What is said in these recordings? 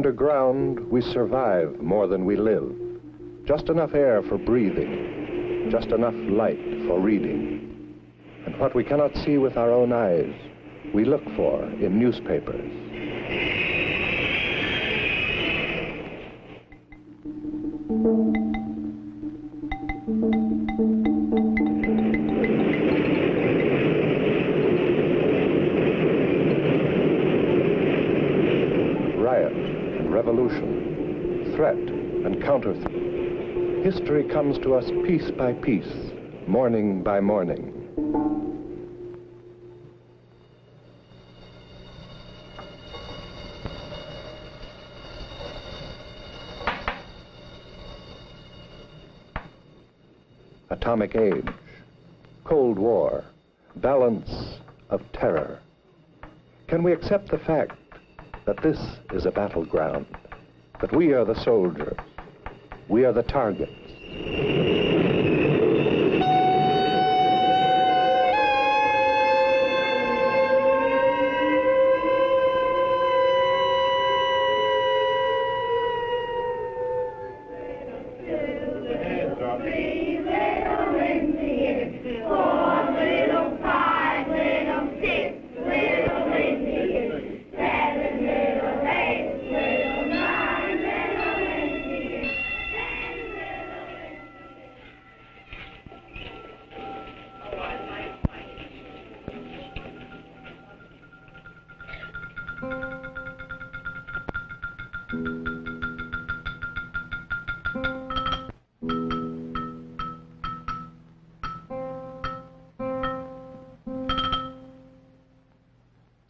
Underground, we survive more than we live. Just enough air for breathing, just enough light for reading. And what we cannot see with our own eyes, we look for in newspapers. Riot and revolution, threat and counter-threat. History comes to us piece by piece, morning by morning. Atomic age, Cold War, balance of terror. Can we accept the fact that this is a battleground, that we are the soldiers, we are the targets?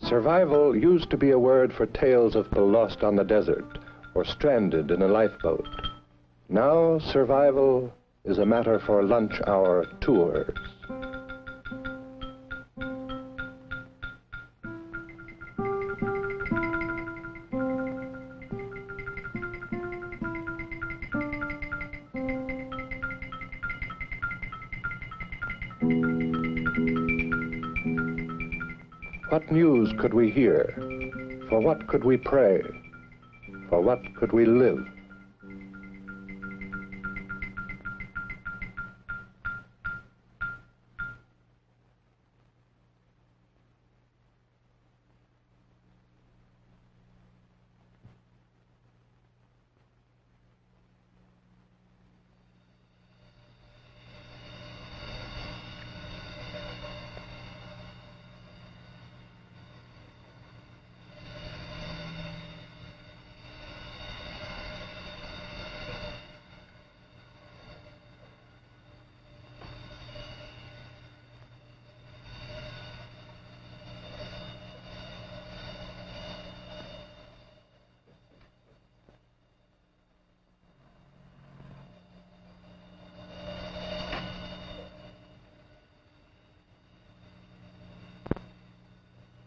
Survival used to be a word for tales of people lost on the desert or stranded in a lifeboat. Now survival is a matter for lunch hour tours. What news could we hear? For what could we pray? For what could we live?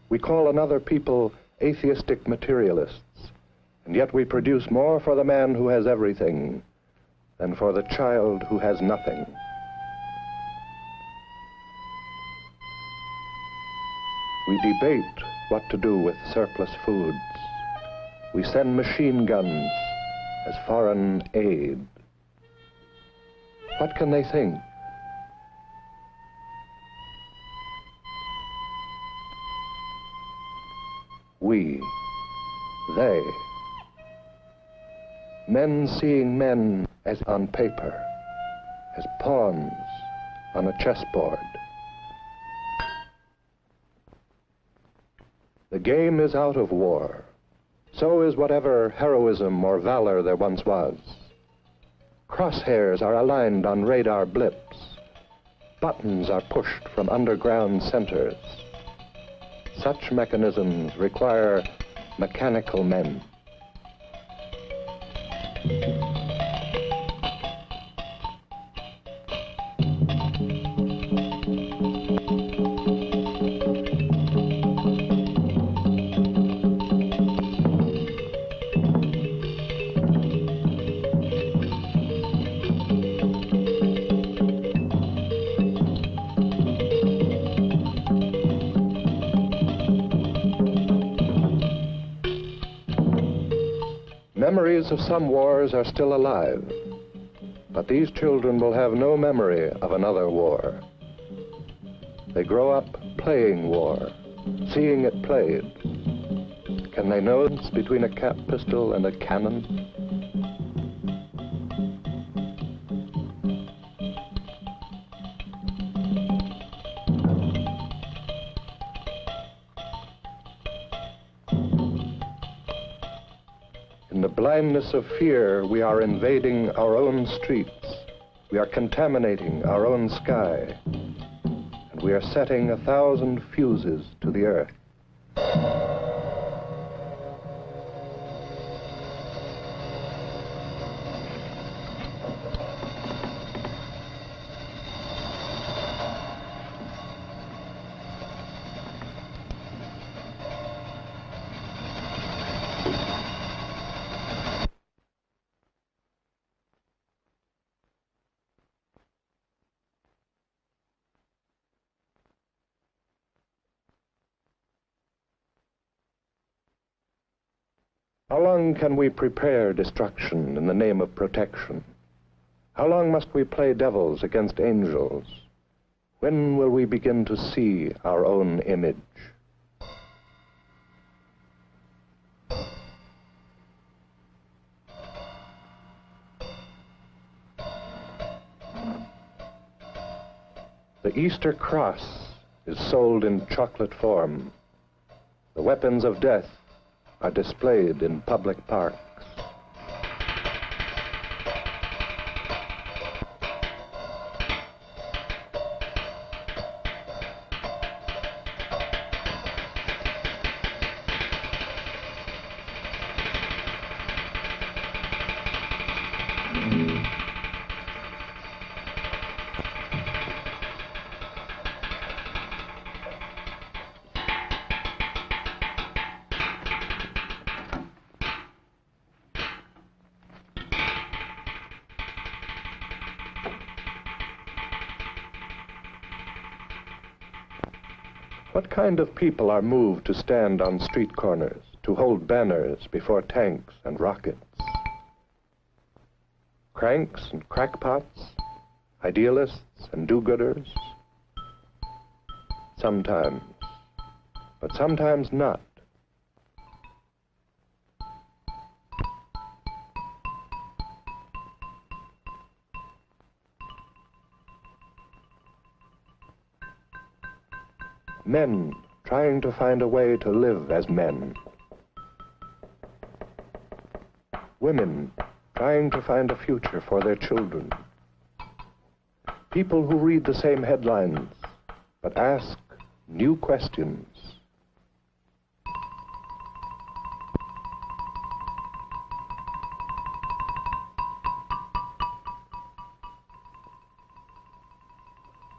We call another people atheistic materialists, and yet we produce more for the man who has everything than for the child who has nothing. We debate what to do with surplus foods. We send machine guns as foreign aid. What can they think? We, they, men seeing men as on paper, as pawns on a chessboard. The game is out of war. So is whatever heroism or valor there once was. Crosshairs are aligned on radar blips. Buttons are pushed from underground centers. Such mechanisms require mechanical men. memories of some wars are still alive, but these children will have no memory of another war. They grow up playing war, seeing it played. Can they know the difference between a cap pistol and a cannon? In the blindness of fear, we are invading our own streets. We are contaminating our own sky. And we are setting 1,000 fuses to the earth. How long can we prepare destruction in the name of protection? How long must we play devils against angels? When will we begin to see our own image? The Easter cross is sold in chocolate form. The weapons of death are displayed in public parks. What kind of people are moved to stand on street corners, to hold banners before tanks and rockets? Cranks and crackpots, idealists and do-gooders? Sometimes, but sometimes not. Men trying to find a way to live as men. Women trying to find a future for their children. People who read the same headlines, but ask new questions.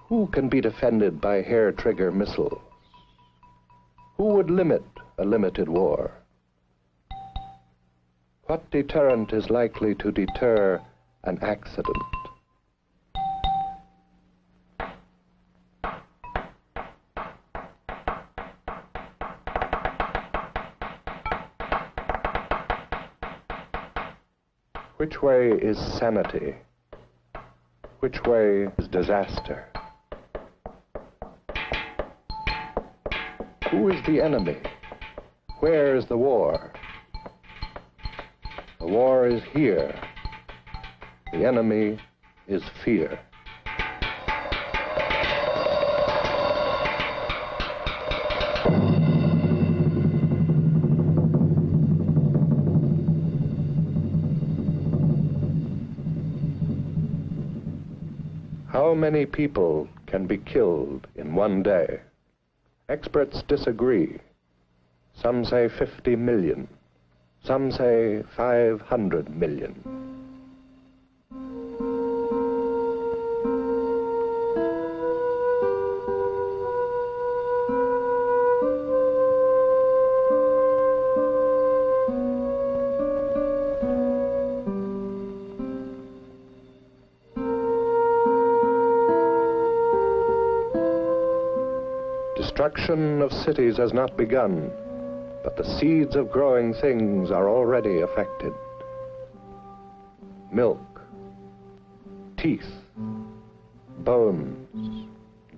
Who can be defended by hair-trigger missiles? Who would limit a limited war? What deterrent is likely to deter an accident? Which way is sanity? Which way is disaster? Who is the enemy? Where is the war? The war is here. The enemy is fear. How many people can be killed in one day? Experts disagree. Some say 50 million. Some say 500 million. Destruction of cities has not begun, but the seeds of growing things are already affected. milk, teeth, bones,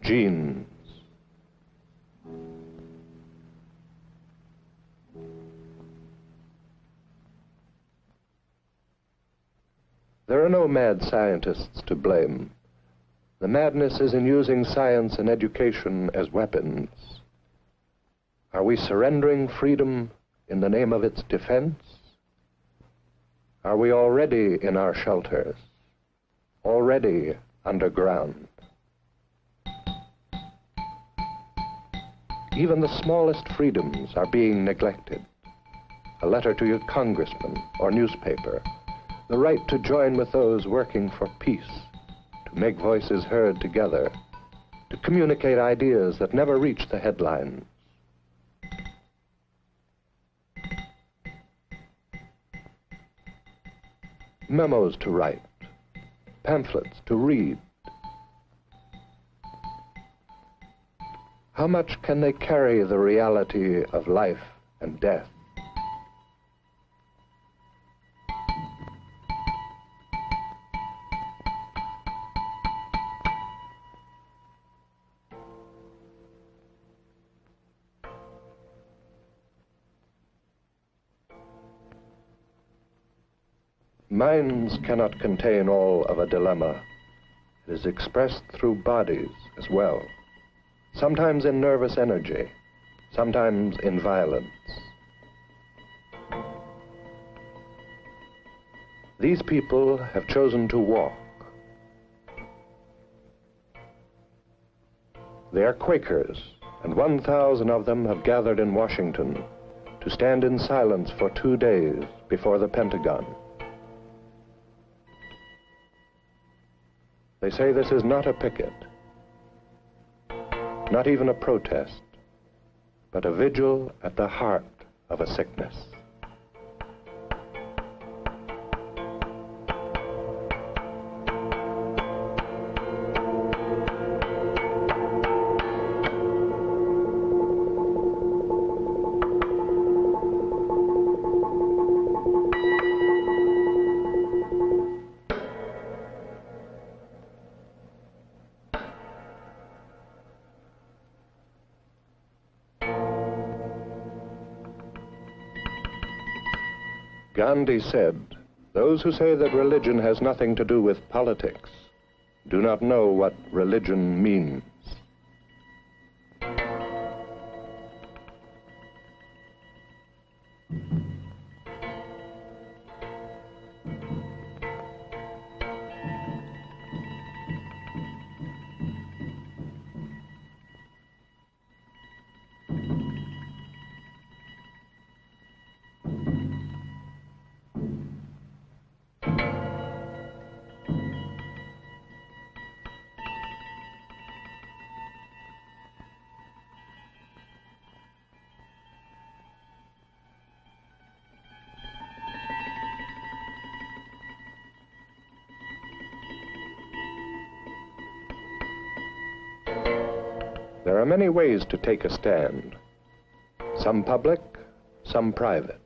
genes. There are no mad scientists to blame. The madness is in using science and education as weapons. Are we surrendering freedom in the name of its defense? Are we already in our shelters, already underground? Even the smallest freedoms are being neglected. A letter to your congressman or newspaper, the right to join with those working for peace, to make voices heard together, to communicate ideas that never reach the headlines. Memos to write, pamphlets to read. How much can they carry the reality of life and death? Minds cannot contain all of a dilemma. It is expressed through bodies as well, sometimes in nervous energy, sometimes in violence. These people have chosen to walk. They are Quakers, and 1,000 of them have gathered in Washington to stand in silence for 2 days before the Pentagon. They say this is not a picket, not even a protest, but a vigil at the heart of a sickness. Gandhi said, "Those who say that religion has nothing to do with politics do not know what religion means." There are many ways to take a stand. Some public, some private.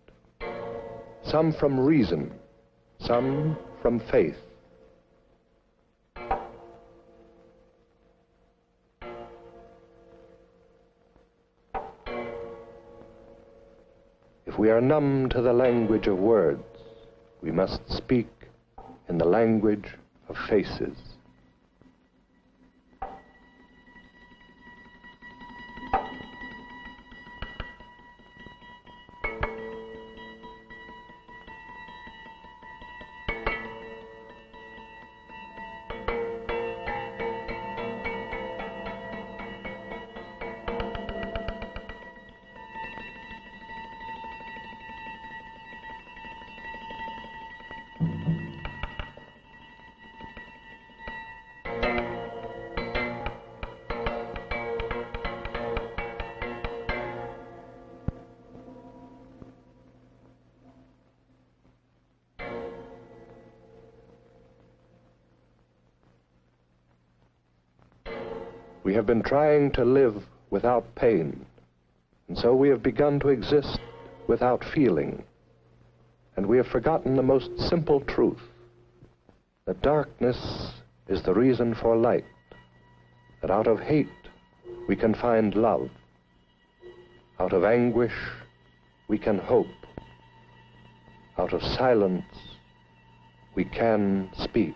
Some from reason, some from faith. If we are numb to the language of words, we must speak in the language of faces. We have been trying to live without pain, and so we have begun to exist without feeling. And we have forgotten the most simple truth. that darkness is the reason for light, that out of hate we can find love, out of anguish we can hope, out of silence we can speak.